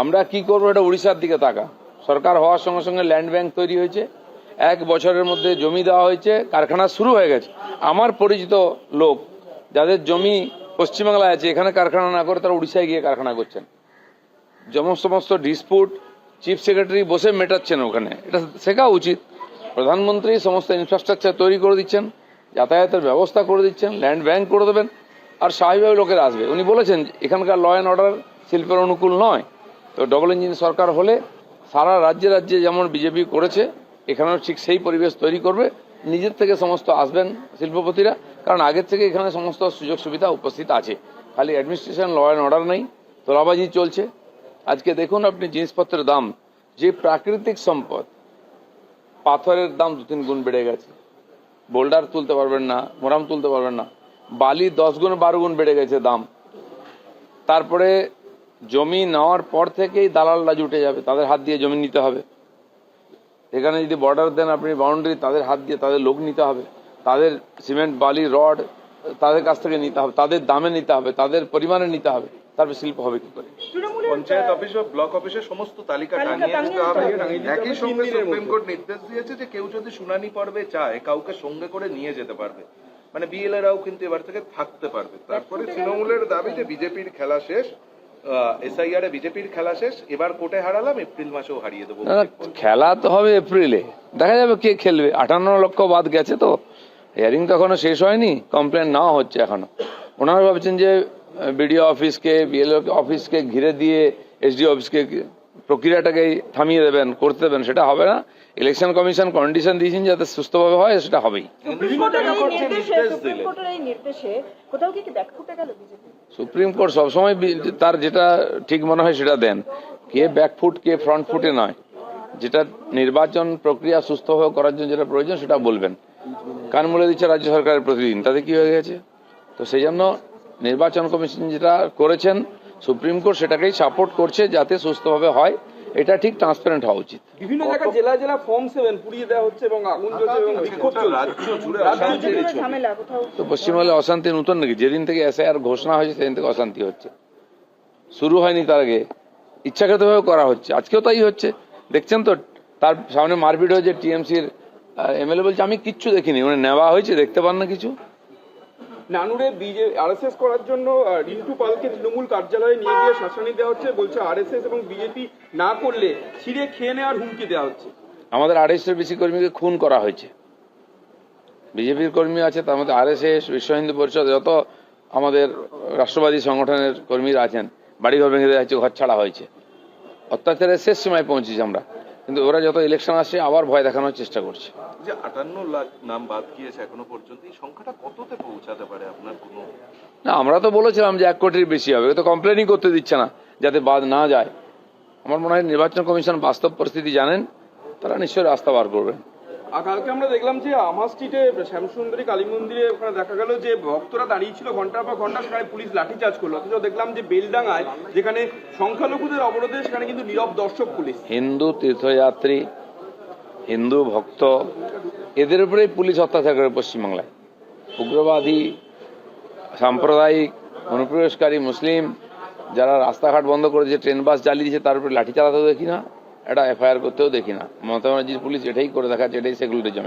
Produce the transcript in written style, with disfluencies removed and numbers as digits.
আমরা কি করবো, এটা উড়িষ্যার দিকে তাকা। সরকার হওয়ার সঙ্গে সঙ্গে ল্যান্ড ব্যাংক তৈরি হয়েছে, 1 বছরের মধ্যে জমি দেওয়া হয়েছে, কারখানা শুরু হয়ে গেছে। আমার পরিচিত লোক যাদের জমি পশ্চিমবাংলায় আছে, এখানে কারখানা না করে তারা উড়িষ্যায় গিয়ে কারখানা করছেন। সমস্ত ডিসপুট চিফ সেক্রেটারি বসে মেটাচ্ছেন ওখানে, এটা শেখা উচিত। প্রধানমন্ত্রী সমস্ত ইনফ্রাস্ট্রাকচার তৈরি করে দিচ্ছেন, যাতায়াতের ব্যবস্থা করে দিচ্ছেন, ল্যান্ড ব্যাংক করে দেবেন, আর স্বাভাবিকভাবে লোকেরা আসবে। উনি বলেছেন এখানকার ল অ্যান্ড অর্ডার শিল্পের অনুকূল নয়, তো ডবল ইঞ্জিন সরকার হলে সারা রাজ্যে রাজ্যে যেমন বিজেপি করেছে এখানেও ঠিক সেই পরিবেশ তৈরি করবে। নিজের থেকে সমস্ত আসবেন শিল্পপতিরা, কারণ আগের থেকে এখানে সমস্ত সুযোগ সুবিধা উপস্থিত আছে। খালি অ্যাডমিনিস্ট্রেশন, ল অ্যান্ড অর্ডার নেই, তোলাবাজি চলছে। আজকে দেখুন আপনি জিনিসপত্রের দাম, যে প্রাকৃতিক সম্পদ, পাথরের দাম 2-3 গুণ বেড়ে গেছে। বোল্ডার তুলতে পারবেন না, মোরাম তুলতে পারবেন না, বালি 10 গুণ 12 গুণ বেড়ে গেছে দাম। তারপরে জমি নেওয়ার পর থেকেই দালালরা জুটে যাবে, তাদের হাত দিয়ে জমি নিতে হবে। এখানে যদি বর্ডার দেন আপনি, বাউন্ডারি, তাদের হাত দিয়ে তাদের লোক নিতে হবে, তাদের সিমেন্ট বালি রড তাদের কাছ থেকে নিতে হবে, তাদের দামে নিতে হবে, তাদের পরিমাণে নিতে হবে, তারপরে শিল্প হবে কি করে? পঞ্চায়েত অফিস ও ব্লক অফিসের সমস্ত তালিকা টাঙিয়ে দিতে হবে। একই সঙ্গে সুপ্রিম কোর্ট নির্দেশ দিয়েছে যে কেউ যদি শুনানি পর্বে চায় কাউকে সঙ্গে করে নিয়ে যেতে পারবে, মানে বিএলএরাও কিন্তু এবার থেকে থাকতে পারবে। তারপরে তৃণমূলের দাবি যে বিজেপির খেলা শেষ, এসআইআর এ বিজেপির খেলা শেষ, এবার কোর্টে হারালাম, এপ্রিল মাসেও হারিয়ে দেবো। খেলা তো হবে এপ্রিলে, দেখা যাবে কে খেলবে। 58 লক্ষ বাদ গেছে, তো হিয়ারিং তো এখনো শেষ হয়নি, কমপ্লেন নেওয়া হচ্ছে এখনো। ওনারা ভাবছেন যে বিডিও অফিসকে, বিএলও অফিসকে ঘিরে দিয়ে এসডিও অফিসকে প্রক্রিয়াটাকে থামিয়ে দেবেন, করতে দেবেন, সেটা হবে না। ইলেকশন কমিশন কন্ডিশন দিয়েছেন যাতে সুস্থভাবে হয়, সেটা হবেই। সুপ্রিম কোর্ট সবসময় তার যেটা ঠিক মনে হয় সেটা দেন, কে ব্যাকফুট কে ফ্রন্ট ফুটে নয়। যেটা নির্বাচন প্রক্রিয়া সুস্থভাবে করার জন্য যেটা প্রয়োজন সেটা বলবেন। কান মুলে দিচ্ছে রাজ্য সরকারের প্রতিদিন, তাতে কি হয়ে গেছে? তো সেই জন্য নির্বাচন কমিশন যেটা করেছেন, সুপ্রিম কোর্ট সেটাকেই সাপোর্ট করছে যাতে সুস্থভাবে হয়। এটা ঠিক ট্রান্সপারেন্ট হওয়া উচিত। বিভিন্ন জায়গায় জেলা ফর্ম 7 পুড়িয়ে দেওয়া হচ্ছে এবং আগুন জ্বলছে এবং বিক্ষোভ চলছে রাজ্য জুড়ে। তো পশ্চিমবঙ্গে অশান্তি নতুন নাকি? যেদিন থেকে এসআইআর ঘোষণা হয়েছে সেদিন থেকে অশান্তি হচ্ছে, শুরু হয়নি তার আগে। ইচ্ছাকৃতভাবে করা হচ্ছে, আজকেও তাই হচ্ছে। দেখছেন তো, তার সামনে মারপিট হয়েছে, টিএমসির এমএলএ বলছে আমি কিচ্ছু দেখিনি, মানে নেওয়া হয়েছে, দেখতে পান না কিছু। নানুরে আরএসএস করার জন্য রিন্টু পালকে তৃণমূল কার্যালয়ে নিয়ে গিয়ে শাসানি দেওয়া হচ্ছে, বলছে আরএসএস এবং বিজেপি না করলে ছিঁড়ে খেয়ে নেওয়ার হুমকি দেওয়া হচ্ছে। আমাদের 250-এর বেশি কর্মীকে খুন করা হয়েছে। বিজেপির কর্মী আছে, তার মধ্যে আরএসএস, বিশ্ব হিন্দু পরিষদ, যত আমাদের রাষ্ট্রবাদী সংগঠনের কর্মীরা আছেন, বাড়িঘর ভেঙে দেওয়া হয়েছে, ঘর ছাড়া হয়েছে। অত্যাচারের শেষ সীমায় পৌঁছেছি আমরা, কিন্তু ওরা যত ইলেকশন আসছে আবার ভয় দেখানোর চেষ্টা করছে। যে 58 লাখ নাম বাদ গিয়েছে এখনো পর্যন্ত, এই সংখ্যাটা কততে পৌঁছাতে পারে আপনার কোনো? না, আমরা তো বলেছিলাম যে 1 কোটির বেশি হবে, তো কমপ্লেনই করতে দিচ্ছে না যাতে বাদ না যায়। আমার মনে হয় নির্বাচন কমিশন বাস্তব পরিস্থিতি জানেন, তারা নিশ্চয়ই রাস্তা বার করবেন। আর কালকে আমরা দেখলাম যে আমা স্ট্রিটে শ্যামসুন্দরী কালী মন্দিরে ওখানে দেখা গেল যে ভক্তরা দাঁড়িয়েছিল ঘন্টার পর ঘন্টা, সেখানে পুলিশ লাঠিচার্জ করলো। অথচ দেখলাম যে বেলডাঙ্গায় যেখানে সংখ্যালঘুদের অবরোধে, সেখানে কিন্তু নীরব দর্শক পুলিশ। হিন্দু তীর্থযাত্রী, হিন্দু ভক্ত, এদের উপরেই পুলিশ অত্যাচার করে পশ্চিমবাংলায়। উগ্রবাদী, সাম্প্রদায়িক, অনুপ্রবেশকারী মুসলিম যারা রাস্তাঘাট বন্ধ করেছে, ট্রেন বাস জ্বালিয়ে দিয়েছে, তার উপরে লাঠি চালাতেও দেখি না, এটা এফআইআর করতেও দেখি না। মমতা ব্যানার্জির পুলিশ এটাই করে দেখাচ্ছে, এটাই সেকুলারিজম।